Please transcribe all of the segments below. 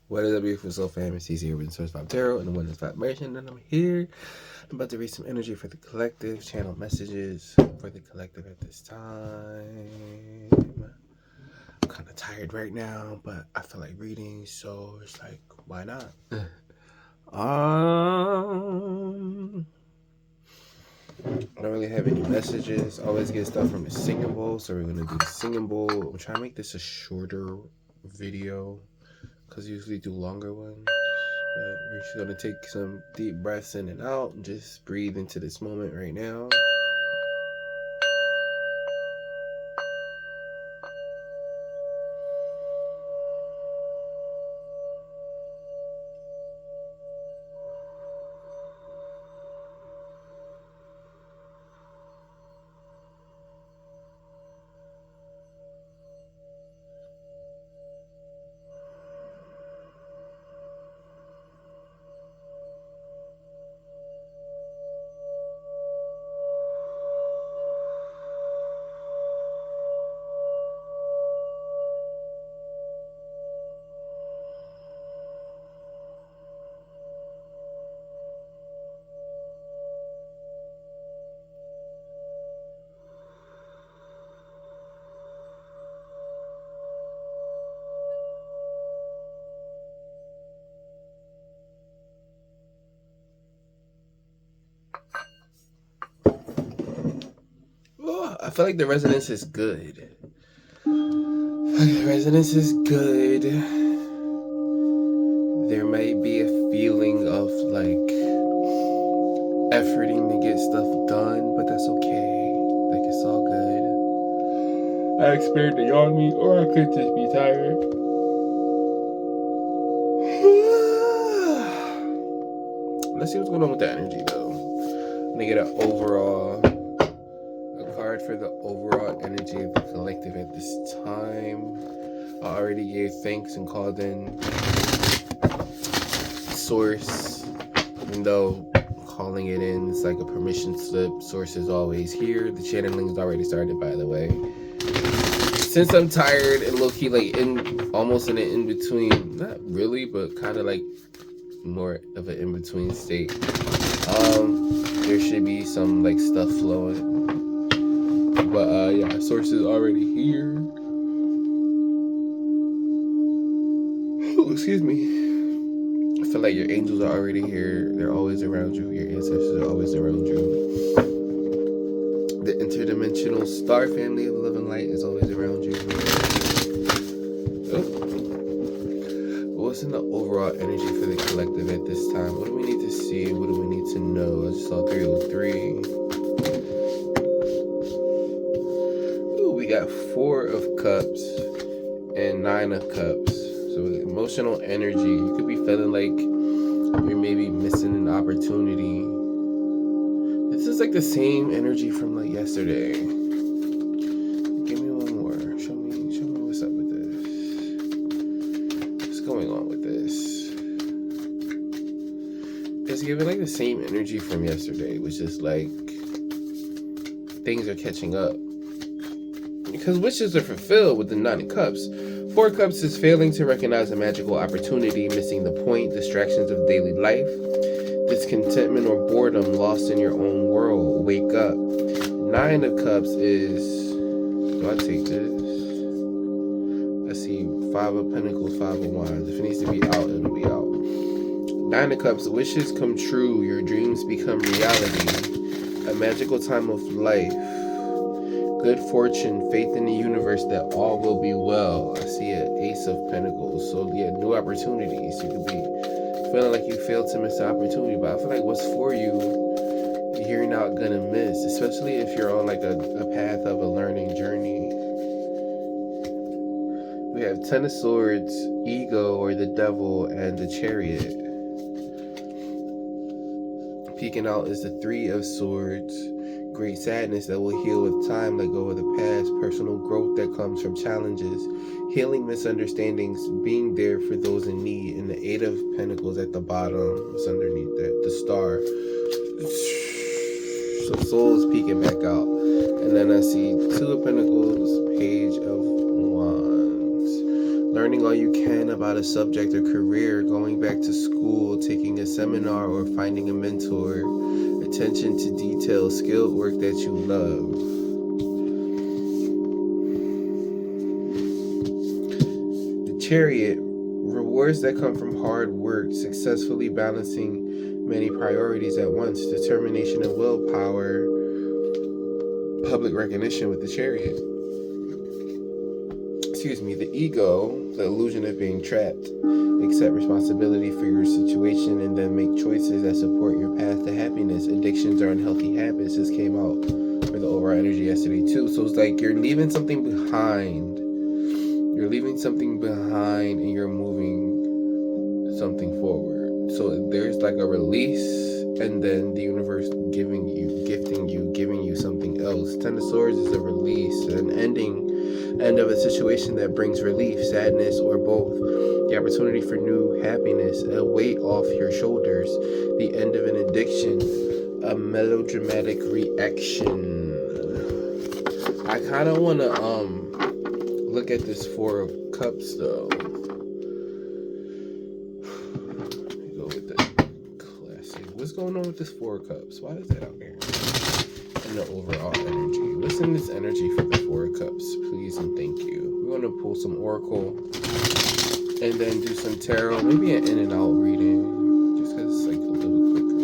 What is up, beautiful soul fam? It's here with OnenessVibration Tarot and the OnenessVibration, and I'm here. I'm about to read some energy for the collective, channel messages for the collective at this time. I'm kind of tired right now, but I feel like reading, so it's like, why not? I don't really have any messages. I always get stuff from the singing bowl, so we're gonna do the singing bowl. I'm trying to make this a shorter video because I usually do longer ones. But we're just gonna take some deep breaths in and out and just breathe into this moment right now. Oh, I feel like the resonance is good. The resonance is good. There may be a feeling of like efforting to get stuff done, but that's okay. Like, it's all good. I expect to yawn me, or I could just be tired. Let's see what's going on with the energy though. I'm gonna get a card for the overall energy of the collective at this time. I already gave thanks and called in source, even though calling it in is like a permission slip. Source is always here. The channeling is already started, by the way. Since I'm tired and low-key like almost in an in-between, not really, but kind of like more of an in-between state, there should be some like stuff flowing, but yeah, source is already here. Ooh, excuse me. I feel like your angels are already here. They're always around you. Your ancestors are always around you. The interdimensional star family of love and light is always around you. What's in the overall energy for the collective at this time? What do we need to see? What do we need to know? I just saw 303. Ooh, we got 4 of cups and 9 of cups. So emotional energy. You could be feeling like you're maybe missing an opportunity. This is like the same energy from like yesterday. Give me one more. Show me what's up with this. What's going on with this? It's giving like the same energy from yesterday, which is like things are catching up. Because wishes are fulfilled with the 9 of cups. 4 cups is failing to recognize a magical opportunity, missing the point, distractions of daily life, discontentment or boredom, lost in your own world. Wake up. 9 of cups is, do I take this? I see 5 of pentacles, 5 of wands. If it needs to be out, it'll be out. 9 of cups, wishes come true, your dreams become reality. A magical time of life. Good fortune, faith in the universe that all will be well. I see an Ace of Pentacles. So yeah, new opportunities. You could be feeling like you failed to miss the opportunity, but I feel like what's for you, you're not gonna miss, especially if you're on like a path of a learning journey. We have 10 of Swords, Ego or the Devil, and the Chariot. Peeking out is the 3 of Swords. Great sadness that will heal with time, let go of the past, personal growth that comes from challenges, healing misunderstandings, being there for those in need, and the 8 of Pentacles at the bottom. What's underneath that? The Star. So soul is peeking back out. And then I see 2 of Pentacles, Page of Wands. learning all you can about a subject or career, going back to school, taking a seminar, or finding a mentor. Attention to detail, skilled work that you love. The Chariot, rewards that come from hard work, successfully balancing many priorities at once, determination and willpower, public recognition with the Chariot. The Ego, the illusion of being trapped. Accept responsibility for your situation and then make choices that support your path to happiness. Addictions are unhealthy habits. This came out for the overall energy yesterday too. So it's like you're leaving something behind. You're leaving something behind and you're moving something forward. So there's like a release and then the universe giving you something else. Ten of Swords is a release, an end of a situation that brings relief, sadness, or both. The opportunity for new happiness, a weight off your shoulders. The end of an addiction, a melodramatic reaction. I kind of want to look at this Four of Cups though. Go with the classic. What's going on with this Four of Cups? Why is that out there? And the overall energy. What's in this energy for the Four of Cups? Please and thank you. We're going to pull some Oracle and then do some Tarot. Maybe an in and out reading. Just because it's like a little quicker.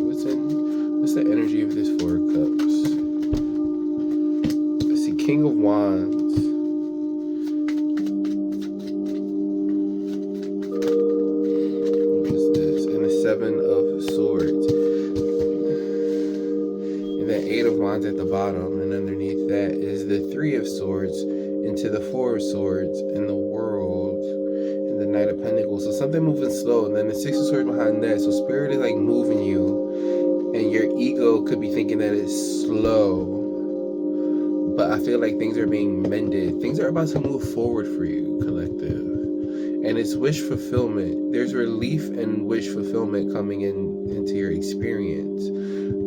What's the energy of this Four of Cups? I see King of Wands. What is this? And the Seven of Swords. And the Eight of Wands at the bottom. And underneath that is the Three of Swords into the Four of Swords in the World and the Knight of Pentacles. So something moving slow, and then the Six of Swords behind that. So spirit is like moving you, and your ego could be thinking that it's slow, but I feel like things are being mended. Things are about to move forward for you, collective, and it's wish fulfillment. There's relief and wish fulfillment coming into your experience,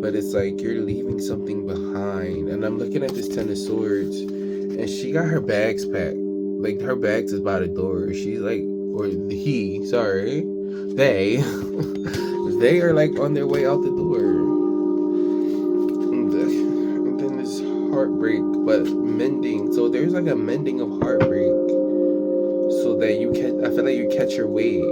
but it's like you're leaving something behind. And I'm looking at this Ten of Swords, and she got her bags packed. Like, her bags is by the door. She's like, or they, they are like on their way out the door. And then this heartbreak, but mending. So there's like a mending of heartbreak, so that you can. I feel like you catch your wave.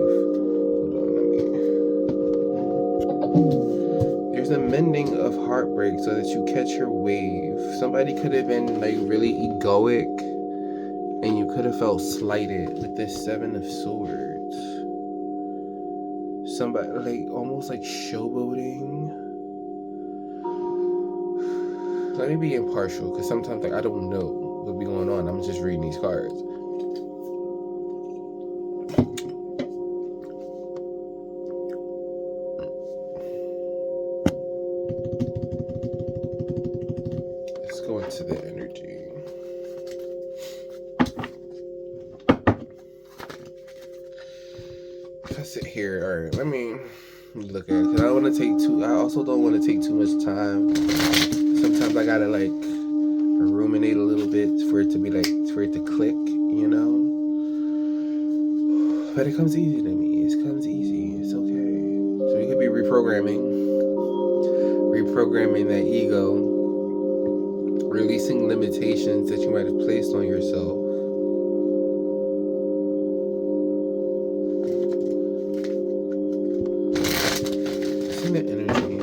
Hold on, there's a mending of heartbreak so that you catch your wave. Somebody could have been like really egoic, and you could have felt slighted with this Seven of Swords. Somebody like almost like showboating. Let me be impartial, because sometimes like I don't know what be going on. I'm just reading these cards. Let's go into the energy. If I sit here, all right, let me look at it, because I don't want to take too. I also don't want to take too much time. Sometimes I gotta like ruminate a little bit for it to be like, for it to click, you know. But it comes easy to me. It comes easy. It's okay. So you could be reprogramming that ego, releasing limitations that you might have placed on yourself. It's in the energy.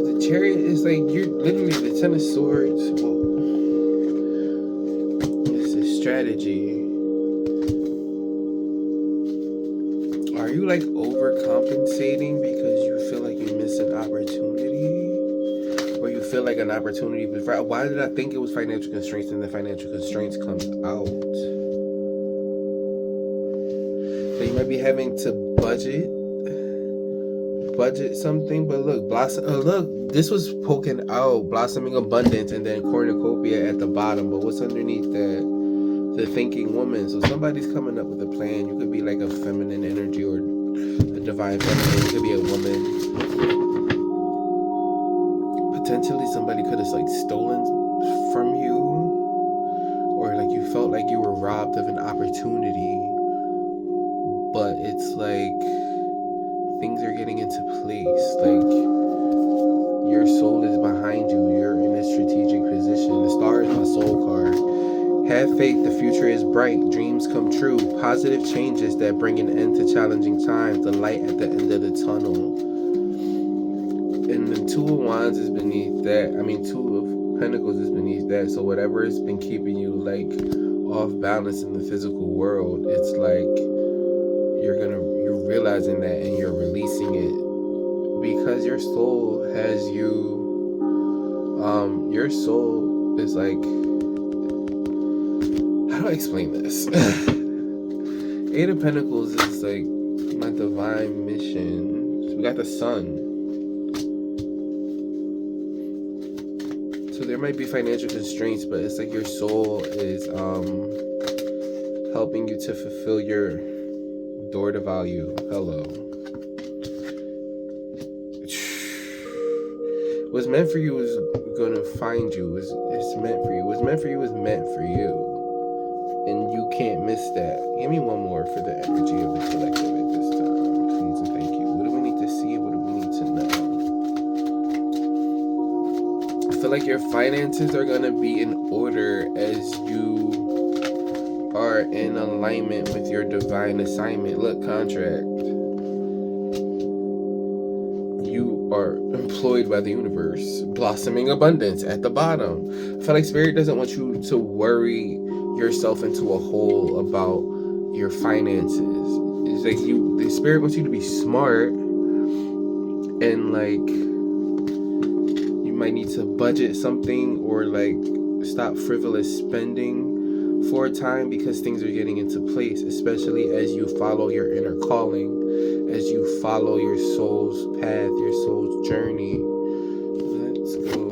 The Chariot is like, you're literally the Ten of Swords. Well, it's a strategy. Are you like overcompensating because you feel like you missed an opportunity? Or you feel like an opportunity, why did I think it was financial constraints, and the financial constraints comes out? So you might be having to budget something, but look, look, this was poking out, blossoming abundance, and then cornucopia at the bottom. But what's underneath that? The thinking woman. So somebody's coming up with a plan. You could be like a feminine energy or a divine feminine. You could be a woman. Potentially somebody could have like stolen from you, or like you felt like you were robbed of an opportunity, but it's like things are getting into place. Like, your soul is behind you. You're in a strategic position. The star is my soul card. Have faith, the future is bright. Dreams come true. Positive changes that bring an end to challenging times. The light at the end of the tunnel. And the Two of Wands is beneath that. Two of Pentacles is beneath that. So whatever has been keeping you like off balance in the physical world, it's like you're realizing that and you're releasing it, because your soul has you. Your soul is like, how do I explain this? Eight of Pentacles is like my divine mission. So we got the Sun. So there might be financial constraints, but it's like your soul is helping you to fulfill your door to value. Hello. What's meant for you is gonna find you. It's meant for you. What's meant for you is meant for you. And you can't miss that. Give me one more for the energy of the collective at this time. Please and thank you. What do we need to see? What do we need to know? I feel like your finances are gonna be in order as you are in alignment with your divine assignment. Look, contract. You are employed by the universe. Blossoming abundance at the bottom. I feel like Spirit doesn't want you to worry yourself into a hole about your finances. It's like the Spirit wants you to be smart, and like you might need to budget something or like stop frivolous spending for a time, because things are getting into place, especially as you follow your inner calling, as you follow your soul's path, your soul's journey. Let's go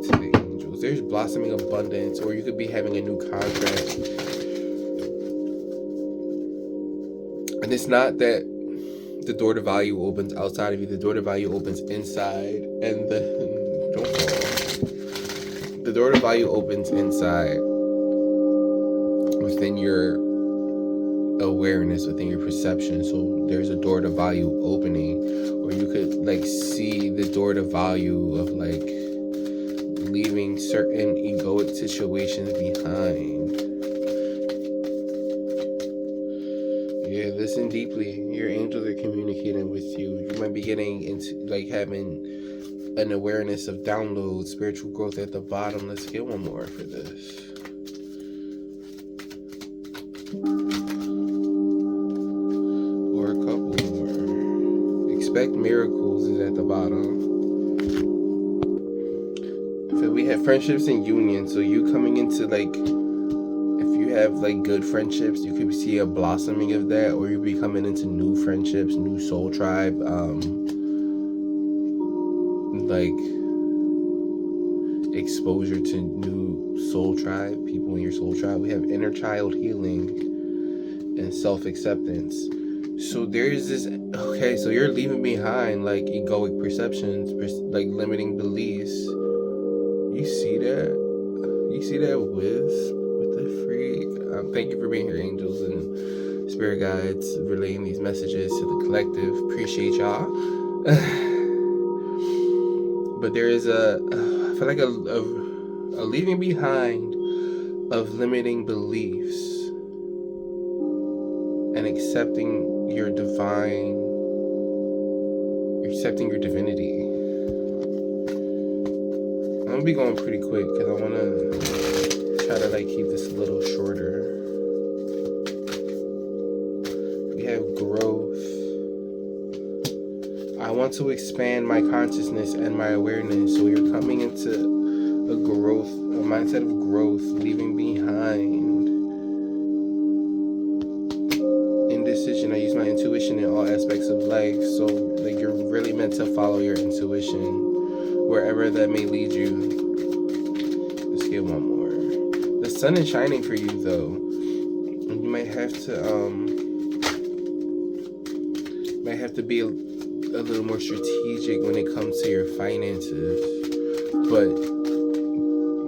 to the angels. There's blossoming abundance, or you could be having a new contract. And it's not that the door to value opens outside of you. The door to value opens inside. And the door to value opens inside, within your awareness, within your perception. So there's a door to value opening, or you could like see the door to value of like leaving certain egoic situations behind. Yeah, listen deeply. Your angels are communicating with you. You might be getting into like having an awareness of downloads, spiritual growth at the bottom. Let's get one more for this. Or a couple more. Expect miracles is at the bottom. So we have friendships and union. So you coming into like, if you have like good friendships, you could see a blossoming of that, or you be coming into new friendships, new soul tribe, like exposure to new soul tribe, people in your soul tribe. We have inner child healing and self-acceptance. So there's this, okay, so you're leaving behind like egoic perceptions, like limiting beliefs. You see that? You see that with the freak? Thank you for being here, angels and spirit guides, relaying these messages to the collective. Appreciate y'all. But there is I feel like a leaving behind of limiting beliefs and accepting your divinity. I'm gonna be going pretty quick because I want to try to like keep this a little shorter. We have growth. I want to expand my consciousness and my awareness. So you're coming into a mindset of growth, leaving behind indecision. I use my intuition in all aspects of life. So like you're really meant to follow your intuition wherever that may lead you. Let's get one more. The sun is shining for you though. And you might have to be a little more strategic when it comes to your finances. But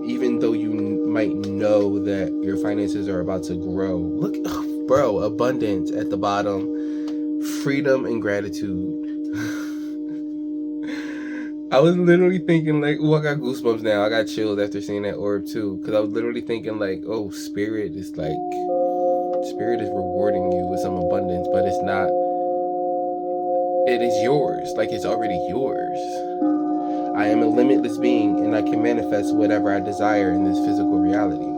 even though you might know that your finances are about to grow. Look, bro, abundance at the bottom, freedom and gratitude. I was literally thinking like, oh, I got goosebumps now. I got chills after seeing that orb too. Because I was literally thinking like, oh, spirit is rewarding you with some abundance, but it's not. It is yours. Like, it's already yours. I am a limitless being, and I can manifest whatever I desire in this physical reality.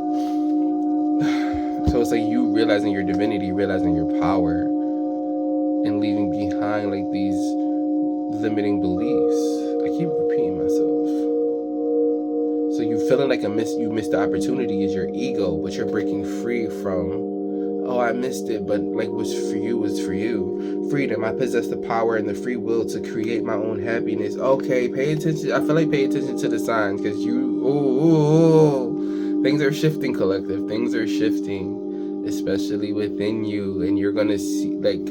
So it's like you realizing your divinity, realizing your power, and leaving behind like these limiting beliefs. I keep repeating myself. So you feeling like you missed the opportunity is your ego, but you're breaking free from, oh, I missed it, but like what's for you was for you. Freedom. I possess the power and the free will to create my own happiness. Okay, pay attention. I feel like pay attention to the signs, because things are shifting, collective. Things are shifting, especially within you, and you're gonna see, like,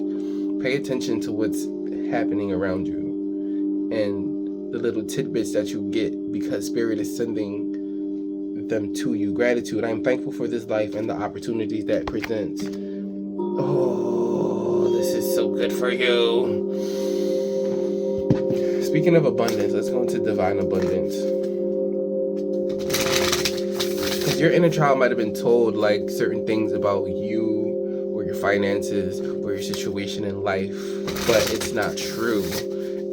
pay attention to what's happening around you and the little tidbits that you get, because spirit is sending them to you. Gratitude. I am thankful for this life and the opportunities that presents. Oh, this is so good for you. Speaking of abundance, let's go into divine abundance. Because your inner child might have been told like certain things about you or your finances or your situation in life, but it's not true.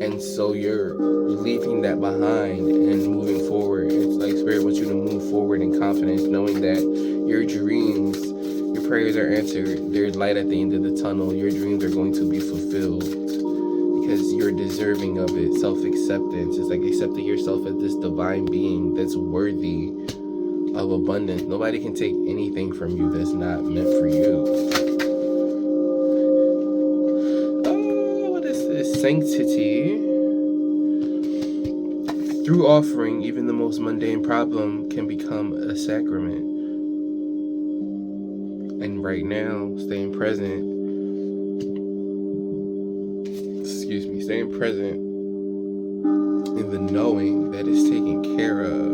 And so you're leaving that behind and moving forward. It's like spirit wants you to move forward in confidence, knowing that your dreams, your prayers are answered. There's light at the end of the tunnel. Your dreams are going to be fulfilled because you're deserving of it. Self-acceptance is like accepting yourself as this divine being that's worthy of abundance. Nobody can take anything from you that's not meant for you. Sanctity. Through offering, even the most mundane problem can become a sacrament. And right now, staying present in the knowing that it's taken care of.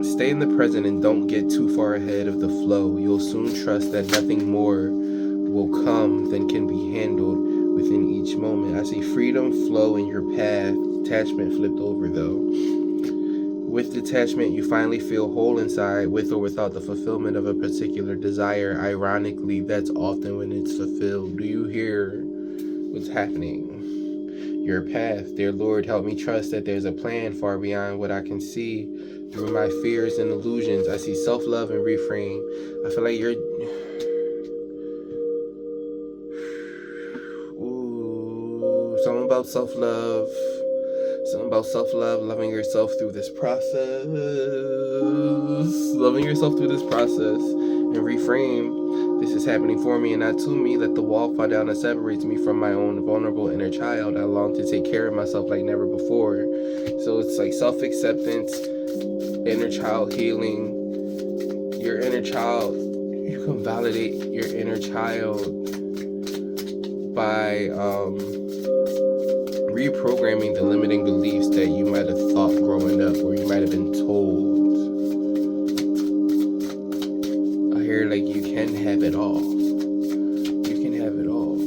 Stay in the present and don't get too far ahead of the flow. You'll soon trust that nothing more will come than can be handled within each moment. I see freedom flow in your path. Detachment flipped over though. With detachment, you finally feel whole inside, with or without the fulfillment of a particular desire. Ironically, that's often when it's fulfilled. Do you hear what's happening? Your path. Dear Lord, help me trust that there's a plan far beyond what I can see. Through my fears and illusions, I see self-love and reframe. I feel like you're... Something about self-love. Something about self-love, loving yourself through this process. Loving yourself through this process. And reframe, this is happening for me and not to me. Let the wall fall down that separates me from my own vulnerable inner child. I long to take care of myself like never before. So it's like self-acceptance, inner child healing. Your inner child, you can validate your inner child by reprogramming the limiting beliefs that you might have thought growing up, or you might have been told. I hear like you can have it all. You can have it all.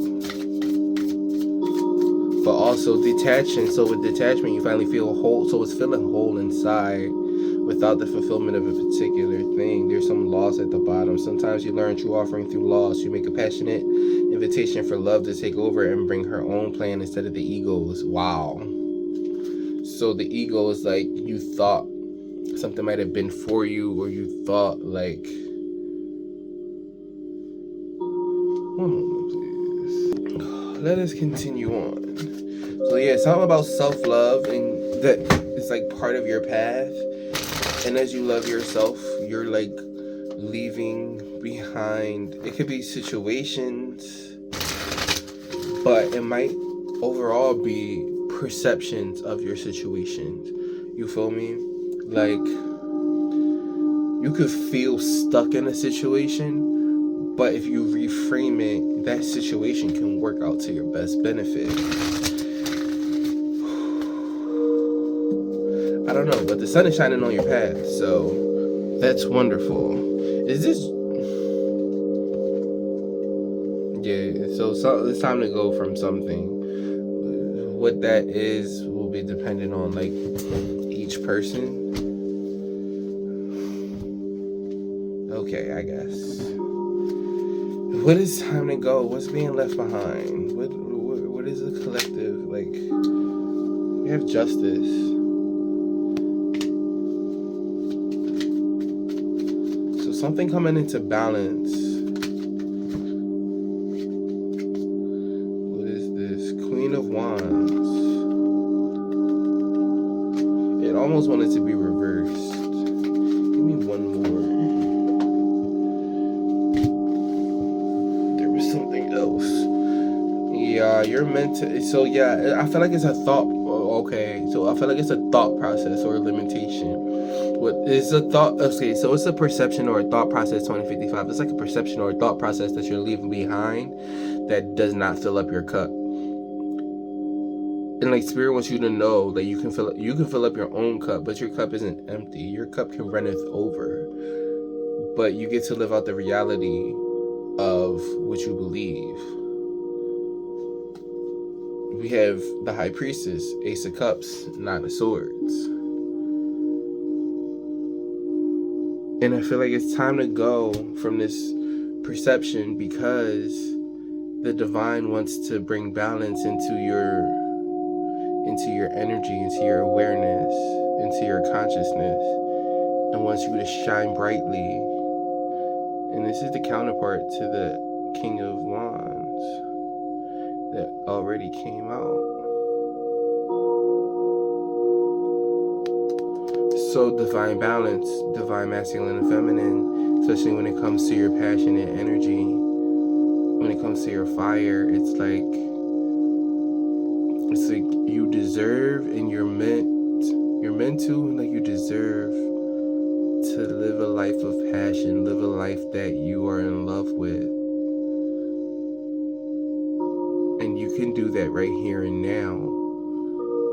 But also detaching. So with detachment, you finally feel whole. So it's feeling whole inside without the fulfillment of a particular thing. There's some loss at the bottom. Sometimes you learn true offering through loss. You make a passionate invitation for love to take over and bring her own plan instead of the ego's. Wow. So the ego is like, you thought something might have been for you, or you thought like... One moment, please. Let us continue on. So yeah, something about self-love, and that is like part of your path. And as you love yourself, you're like leaving behind, it could be situations, but it might overall be perceptions of your situations. You feel me? Like, you could feel stuck in a situation, but if you reframe it, that situation can work out to your best benefit. I don't know, but the sun is shining on your path, so That's wonderful. Is this... Yeah, so it's time to go from something. What that is will be dependent on, like, each person. Okay, I guess. What is time to go? What's being left behind? What is the collective? Like, we have justice. So something coming into balance. What is this? Queen of Wands. It almost wanted to be reversed. Give me one more. There was something else. Yeah, you're meant to... So yeah, I feel like it's a thought... Okay, so I feel like it's a thought process or a limitation. What is a thought? Okay, so it's a perception or a thought process. 2055. It's like a perception or a thought process that you're leaving behind that does not fill up your cup. And like Spirit wants you to know that you can fill up your own cup, but your cup isn't empty. Your cup can runneth over, but you get to live out the reality of what you believe. We have the High Priestess, Ace of Cups, Nine of Swords. And I feel like it's time to go from this perception because the divine wants to bring balance into your energy, into your awareness, into your consciousness, and wants you to shine brightly. And this is the counterpart to the King of Wands that already came out. So divine balance, divine masculine and feminine, especially when it comes to your passionate energy, when it comes to your fire, it's like you deserve and you're meant to, like you deserve to live a life of passion, live a life that you are in love with. And you can do that right here and now,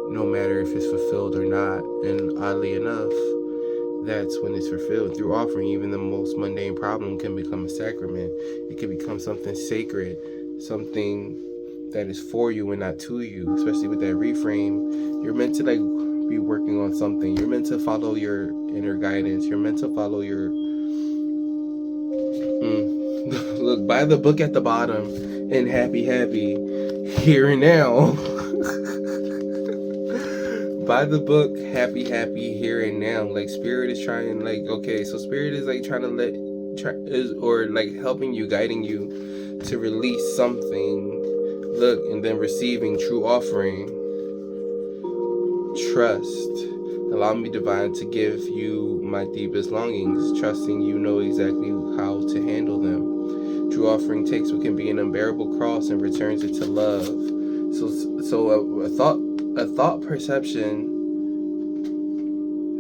no matter if it's fulfilled or not. And oddly enough, that's when it's fulfilled. Through offering, even the most mundane problem can become a sacrament. It can become something sacred, something that is for you and not to you. Especially with that reframe, you're meant to like be working on something. You're meant to follow your inner guidance. You're meant to follow your look, buy the book at the bottom and happy here and now. Buy the book happy here and now. Like Spirit is trying, like, okay, so Spirit is like trying to like helping you, guiding you to release something. Look, and then receiving true offering. Trust. Allow me, divine, to give you my deepest longings, trusting you know exactly how to handle them. True offering takes what can be an unbearable cross and returns it to love. So a thought perception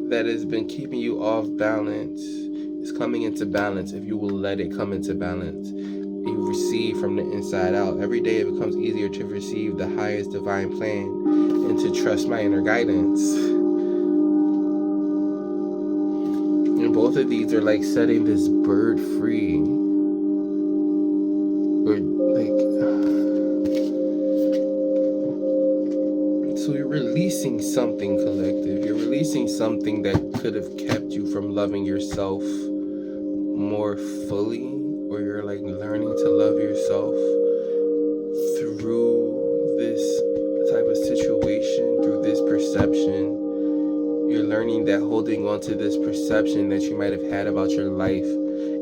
that has been keeping you off balance is coming into balance if you will let it come into balance. You receive from the inside out. Every day it becomes easier to receive the highest divine plan and to trust my inner guidance. And both of these are like setting this bird free. Or like, so you're releasing something, collective. You're releasing something that could have kept you from loving yourself more fully. Or you're like learning to love yourself through this type of situation, through this perception. You're learning that holding on to this perception that you might have had about your life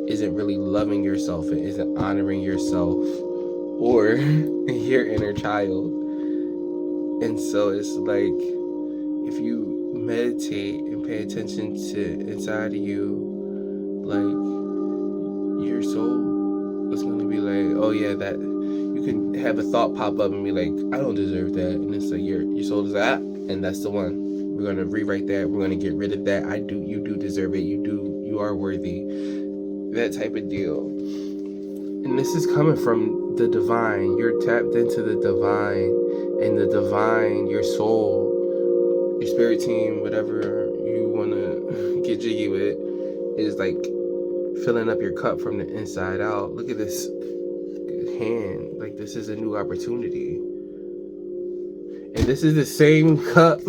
isn't really loving yourself. It isn't honoring yourself or your inner child. And so it's like, if you meditate and pay attention to inside of you, like, your soul is going to be like, oh yeah, that you can have a thought pop up and be like, I don't deserve that. And it's like your soul is like, and that's the one. We're going to rewrite that. We're going to get rid of that. You do deserve it. You are worthy. That type of deal. And this is coming from the divine. You're tapped into the divine, and the divine, your soul, your spirit team, whatever you want to get jiggy with, is like filling up your cup from the inside out. Look at this hand. Like, this is a new opportunity. And this is the same cup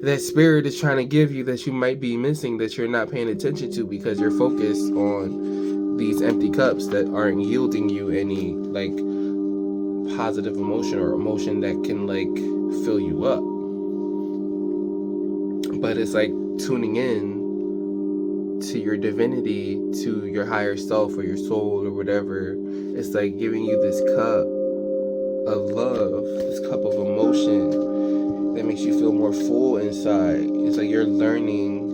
that spirit is trying to give you that you might be missing, that you're not paying attention to because you're focused on these empty cups that aren't yielding you any like positive emotion or emotion that can like fill you up. But it's like tuning in to your divinity, to your higher self or your soul or whatever. It's like giving you this cup of love, this cup of emotion that makes you feel more full inside. It's like you're learning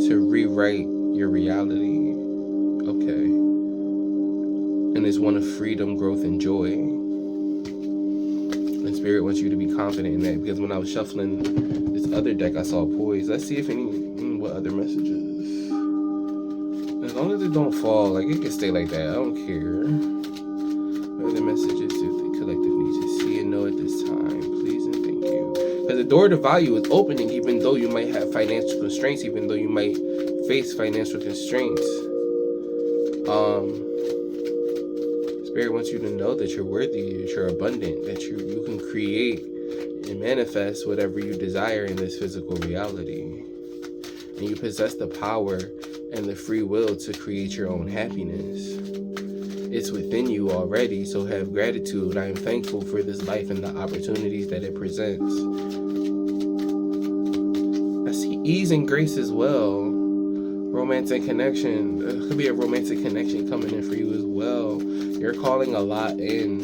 to rewrite your reality. Okay. And it's one of freedom, growth, and joy. And Spirit wants you to be confident in that, because when I was shuffling this other deck, I saw poise. Let's see if what other messages. As long as it don't fall, like it can stay like that. I don't care. What other messages do the collective need to see and know at this time? Please and thank you. Because the door to value is opening, even though you might have financial constraints, even though you might face financial constraints. Spirit wants you to know that you're worthy, that you're abundant, that you can create and manifest whatever you desire in this physical reality. And you possess the power and the free will to create your own happiness. It's within you already, so have gratitude. I am thankful for this life and the opportunities that it presents. I see ease and grace as well. Romantic connection. There could be a romantic connection coming in for you as well. You're calling a lot in,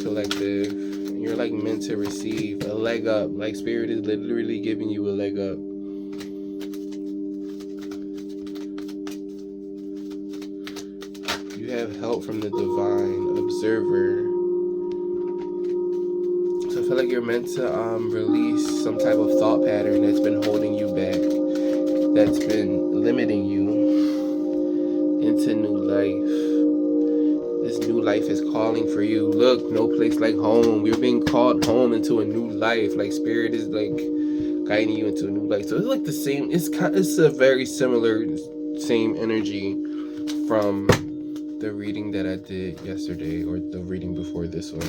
collective. You're like meant to receive a leg up. Like Spirit is literally giving you a leg up. You have help from the divine observer. So I feel like you're meant to release some type of thought pattern that's been holding you back, that's been limiting you into new life. This new life is calling for you. Look, no place like home. You're being called home into a new life. Like Spirit is like guiding you into a new life. So it's like the same. It's a very similar same energy from the reading that I did yesterday, or the reading before this one.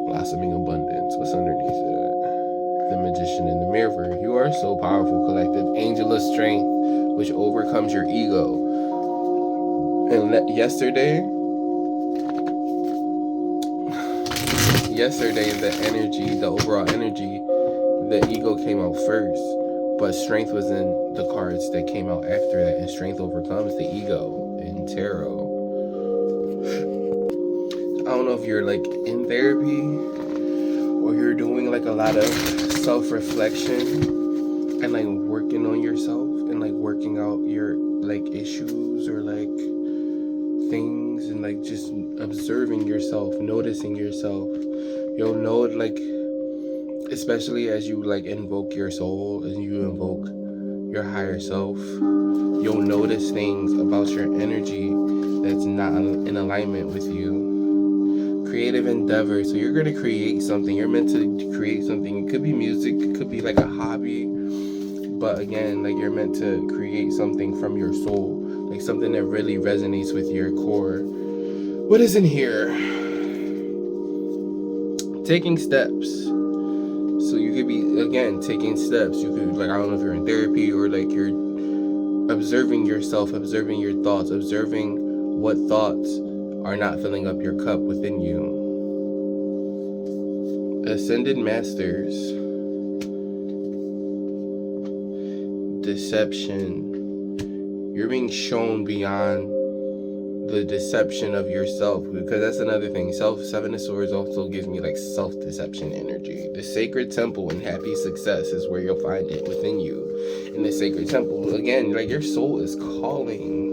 Blossoming abundance. What's underneath it? The Magician in the Mirror. You are so powerful, collective. Angel of strength, which overcomes your ego. And yesterday, the energy, the overall energy, the ego came out first, but strength was in the cards that came out after that, and strength overcomes the ego in tarot. I don't know if you're like in therapy or you're doing like a lot of self-reflection and like working on yourself and like working out your like issues or like things, and like just observing yourself, noticing yourself. You'll know, like, especially as you like invoke your soul, as you invoke your higher self, you'll notice things about your energy that's not in alignment with you. Creative endeavor. So you're going to create something. You're meant to create something. It could be music, it could be like a hobby, but again, like, you're meant to create something from your soul, like something that really resonates with your core. What is in here? Taking steps. So you could be, again, taking steps. You could, like, I don't know if you're in therapy or like you're observing yourself, observing your thoughts, observing what thoughts are not filling up your cup within you. Ascended Masters. Deception. You're being shown beyond the deception of yourself, because that's another thing. Seven of Swords also gives me like self-deception energy. The sacred temple and happy success is where you'll find it, within you. In the sacred temple, again, like, your soul is calling.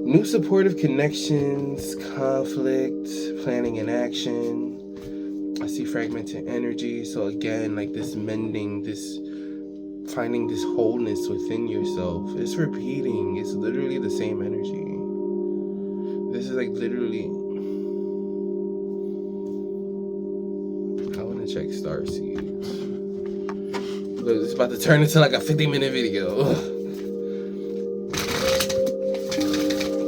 New supportive connections, conflict, planning and action. I see fragmented energy. So again, like this mending, this finding this wholeness within yourself. It's repeating. It's literally the same energy. This is like literally. I want to check star seeds. it's about to turn into like a 50-minute video. Ugh.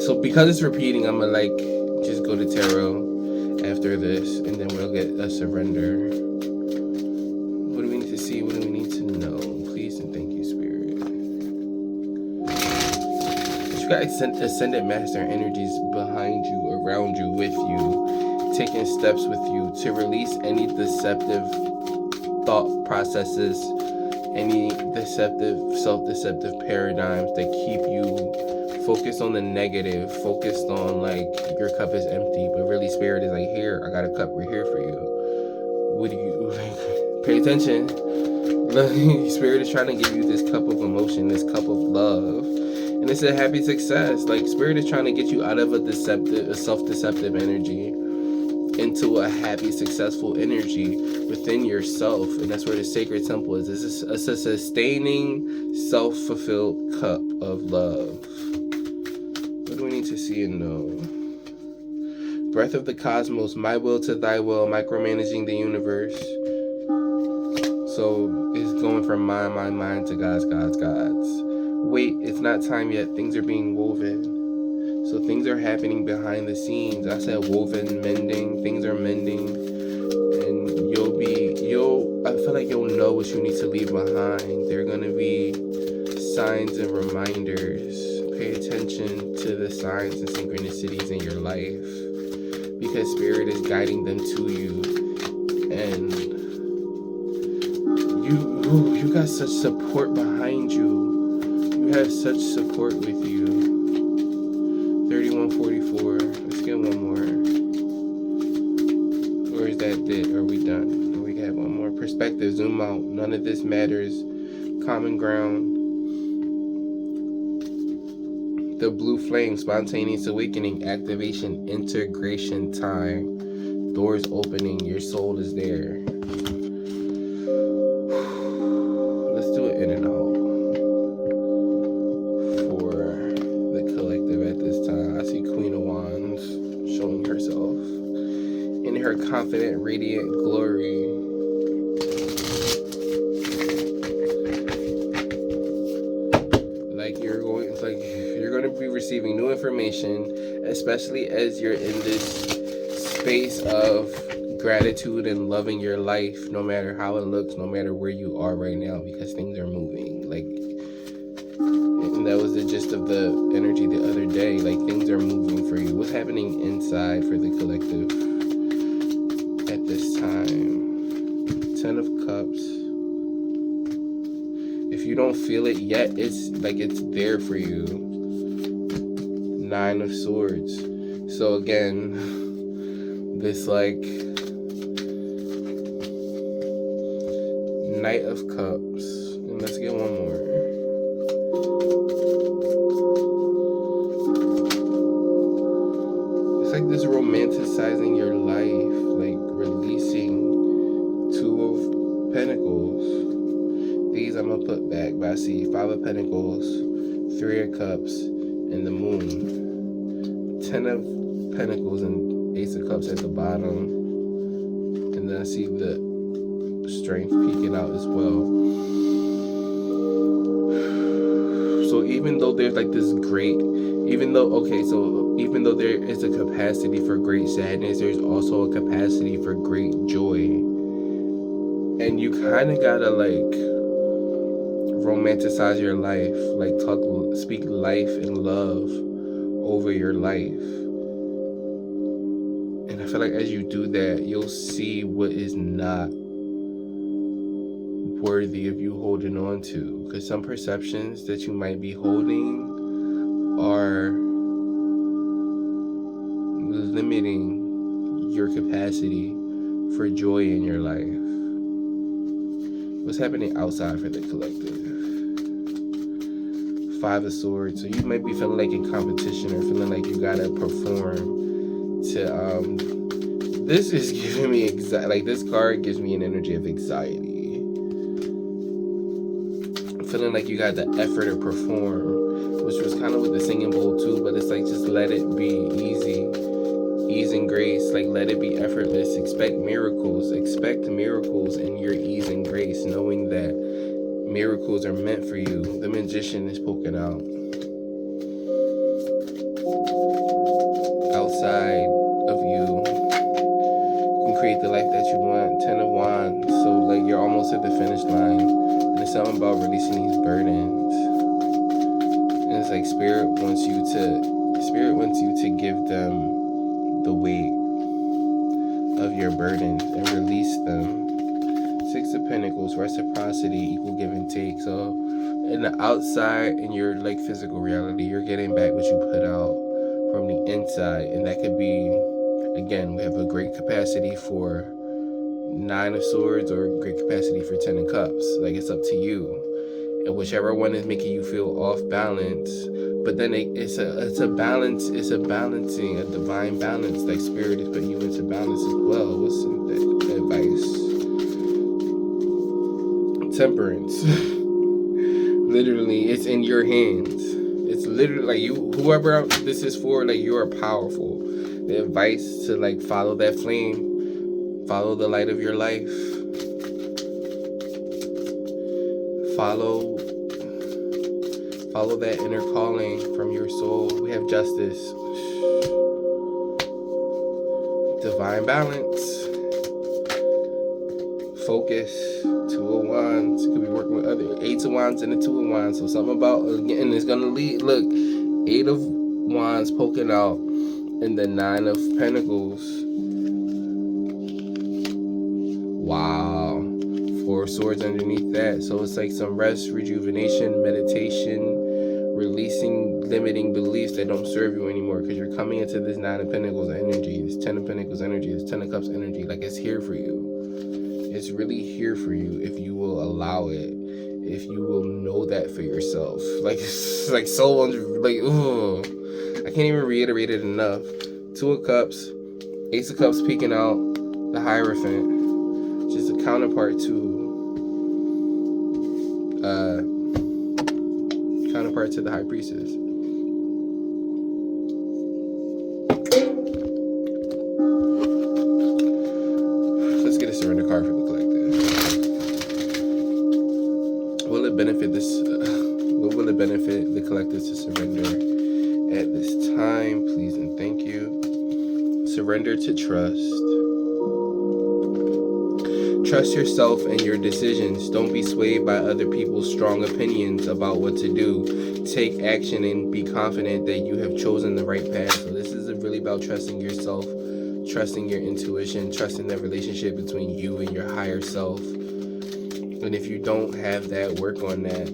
So because it's repeating, I'm gonna like just go to tarot after this, and then we'll get a surrender. What do we need to see? What do we need to know? Please and thank you, Spirit. You got ascended master energies behind you, around you, with you, taking steps with you to release any deceptive thought processes, any deceptive, self-deceptive paradigms that keep you focused on the negative, focused on like your cup is empty, but really Spirit is like, here, I got a cup right here for you. What do you like? Pay attention. Spirit is trying to give you this cup of emotion, this cup of love, and it's a happy success. Like Spirit is trying to get you out of a self-deceptive energy into a happy, successful energy within yourself, and that's where the sacred temple is. It's a sustaining, self-fulfilled cup of love. What do we need to see and know? Breath of the cosmos, my will to thy will, micromanaging the universe. So it's going from mind to God's. Wait, it's not time yet. Things are being woven. So things are happening behind the scenes. I said woven, mending. Things are mending. And I feel like you'll know what you need to leave behind. There are going to be signs and reminders. Pay attention to the signs and synchronicities in your life, because Spirit is guiding them to you. And you got such support behind you. You have such support with you. 3144. Let's get one more. Or is that it? Are we done? Or we got one more. Perspective. Zoom out. None of this matters. Common ground. The blue flame. Spontaneous awakening. Activation. Integration time. Doors opening. Your soul is there. Let's do it in and out. Her confident, radiant glory. Like you're going to be receiving new information, especially as you're in this space of gratitude and loving your life, no matter how it looks, no matter where you are right now, because things are moving. Like, and that was the gist of the energy the other day. Like, things are moving for you. What's happening inside for the collective at this time? 10 of Cups. If you don't feel it yet, it's like it's there for you. 9 of Swords. So again, this like Knight of Cups. And let's get one more. It's like this romanticizing your life, like releasing 2 of Pentacles. These I'm gonna put back, but I see 5 of Pentacles, 3 of Cups, and the Moon. 10 of Pentacles and Ace of Cups at the bottom. And then I see the Strength peeking out as well. So even though there's like this great, even though there is a capacity for great sadness, there's also a capacity for great joy. And you kind of gotta like romanticize your life, like speak life and love over your life. And I feel like as you do that, you'll see what is not worthy of you holding on to, because some perceptions that you might be holding are limiting your capacity for joy in your life. What's happening outside for the collective? 5 of Swords. So you might be feeling like in competition or feeling like you gotta perform to this is giving me like this card gives me an energy of anxiety. Feeling like you got the effort to perform, which was kind of with the singing bowl too, but it's like just let it be easy, ease and grace. Like let it be effortless. Expect miracles in your ease and grace, knowing that Miracles are meant for you. The Magician is poking out. Outside of you, you can create the life that you want. 10 of Wands. So like you're almost at the finish line. And it's something about releasing these burdens. And it's like Spirit wants you to give them the weight of your burdens and release them. 6 of Pentacles, reciprocity, equal give and take. So in the outside, in your like physical reality, you're getting back what you put out from the inside. And that could be, again, we have a great capacity for 9 of Swords or great capacity for 10 of Cups. Like, it's up to you. And whichever one is making you feel off balance, but then it's a balance, it's a balancing, a divine balance. Like Spirit is putting you into balance as well. What's the advice? Temperance. Literally, it's in your hands. It's literally like you, whoever this is for, like you are powerful. The advice to like follow that flame, follow the light of your life. Follow that inner calling from your soul. We have Justice. Divine balance. Focus. 2 of Wands. You could be working with other 8 of Wands and the 2 of Wands. So something about, again, it's gonna lead. Look, 8 of Wands poking out, and the 9 of Pentacles. Wow. 4 swords underneath that. So it's like some rest, rejuvenation, meditation, releasing limiting beliefs that don't serve you anymore, because you're coming into this 9 of Pentacles energy, this 10 of Pentacles energy, this 10 of Cups energy. Like, it's here for you. It's really here for you if you will allow it, if you will know that for yourself. Like, it's like so, like, ooh, I can't even reiterate it enough. 2 of Cups, Ace of Cups peeking out, the Hierophant, which is a counterpart to the High Priestess. Let's get a surrender card for the collective. Will it benefit this? What will it benefit the collective to surrender at this time? Please and thank you. Surrender to trust. Trust yourself and your decisions. Don't be swayed by other people's strong opinions about what to do. Take action and be confident that you have chosen the right path. So this is really about trusting yourself, trusting your intuition, trusting that relationship between you and your higher self. And if you don't have that, work on that.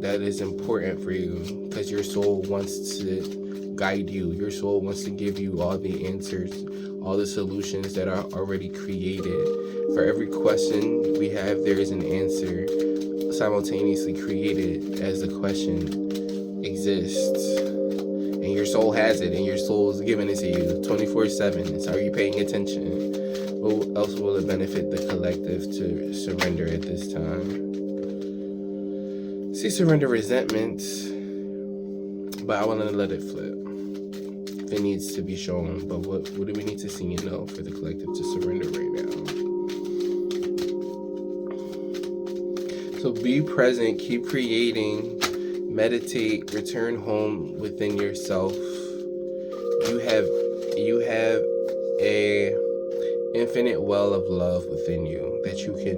That is important for you, because your soul wants to guide you. Your soul wants to give you all the answers, all the solutions that are already created. For every question we have, there is an answer simultaneously created as the question exists. And your soul has it, and your soul is giving it to you 24/7. So are you paying attention? What else will it benefit the collective to surrender at this time? See, surrender resentment, but I want to let it flip. It needs to be shown, but what do we need to see and know for the collective to surrender right now? So be present, keep creating, meditate, return home within yourself. You have a infinite well of love within you that you can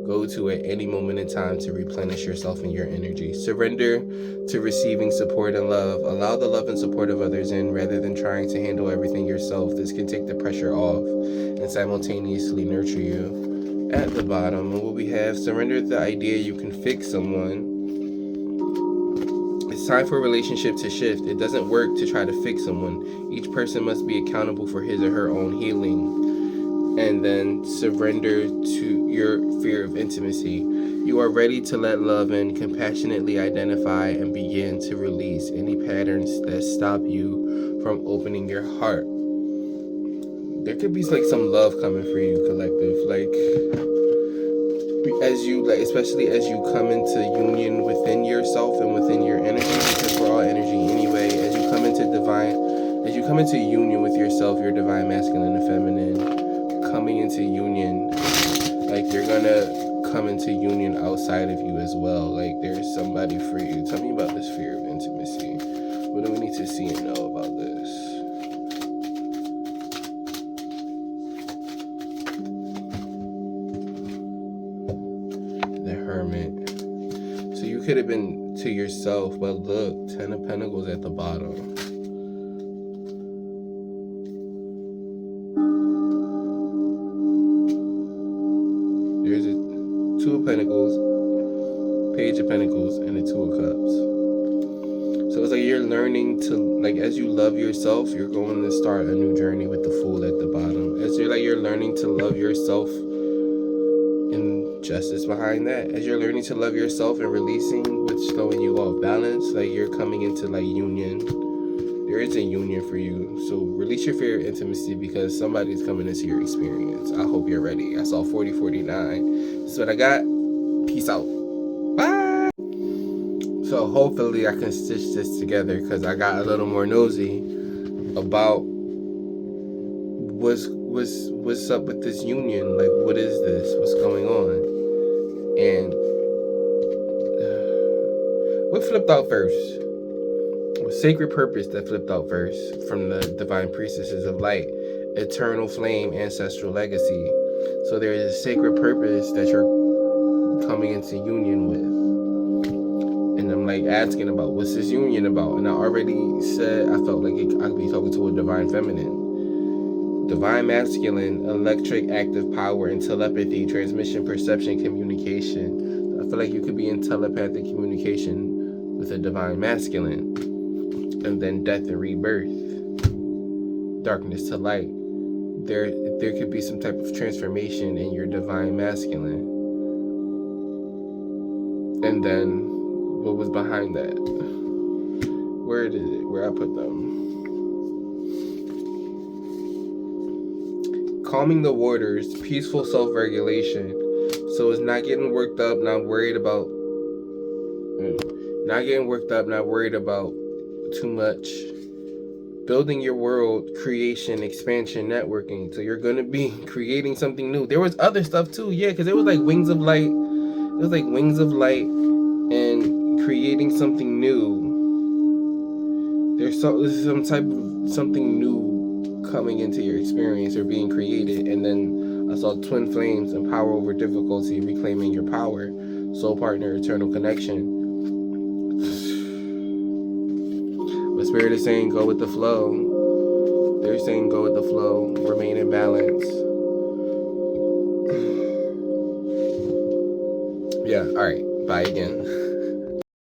go to at any moment in time to replenish yourself and your energy. Surrender to receiving support and love. Allow the love and support of others in rather than trying to handle everything yourself. This can take the pressure off and simultaneously nurture you. At the bottom, what we have, surrender the idea you can fix someone. It's time for a relationship to shift. It doesn't work to try to fix someone. Each person must be accountable for his or her own healing. And then surrender to your fear of intimacy. You are ready to let love in, compassionately identify and begin to release any patterns that stop you from opening your heart. There could be like some love coming for you, collective. Like, as you, like, especially as you come into union within yourself and within your energy, because we're all energy anyway. As you come into union with yourself, your divine masculine and feminine, coming into union, like, you're gonna come into union outside of you as well. Like there's somebody for you. Tell me about this fear of intimacy. What do we need to see and know about this? The Hermit. So you could have been to yourself, but look, 10 of Pentacles at the bottom. There's a 2 of Pentacles, Page of Pentacles, and a 2 of Cups. So it's like you're learning to, like, as you love yourself, you're going to start a new journey with the Fool at the bottom. As you're learning to love yourself, and justice behind that. As you're learning to love yourself and releasing what's throwing you off balance, like you're coming into like union. There is a union for you. So release your fear of intimacy because somebody's coming into your experience. I hope you're ready. I saw 4049. This is what I got. Peace out. Bye. So hopefully I can stitch this together because I got a little more nosy about what's up with this union. Like, what is this? What's going on? And what flipped out first? Sacred Purpose that flipped out first from the Divine Priestesses of Light. Eternal Flame, Ancestral Legacy. So there is a sacred purpose that you're coming into union with. And I'm like asking about what's this union about? And I already said I felt like I could be talking to a Divine Feminine. Divine Masculine, electric active power and telepathy, transmission, perception, communication. I feel like you could be in telepathic communication with a Divine Masculine. And then death and rebirth. Darkness to light. There could be some type of transformation in your Divine Masculine. And then what was behind that? Where did it? Where I put them? Calming the waters, peaceful self-regulation. So it's not getting worked up, not worried about too much. Building your world, creation, expansion, networking. So you're going to be creating something new. There was other stuff too, yeah, because it was like Wings of Light. It was like Wings of Light and creating something new. There's some type of something new coming into your experience or being created. And then I saw Twin Flames and Power Over Difficulty, reclaiming your power, soul partner, eternal connection. But Spirit is saying go with the flow. They're saying go with the flow, remain in balance. Yeah, all right, bye again.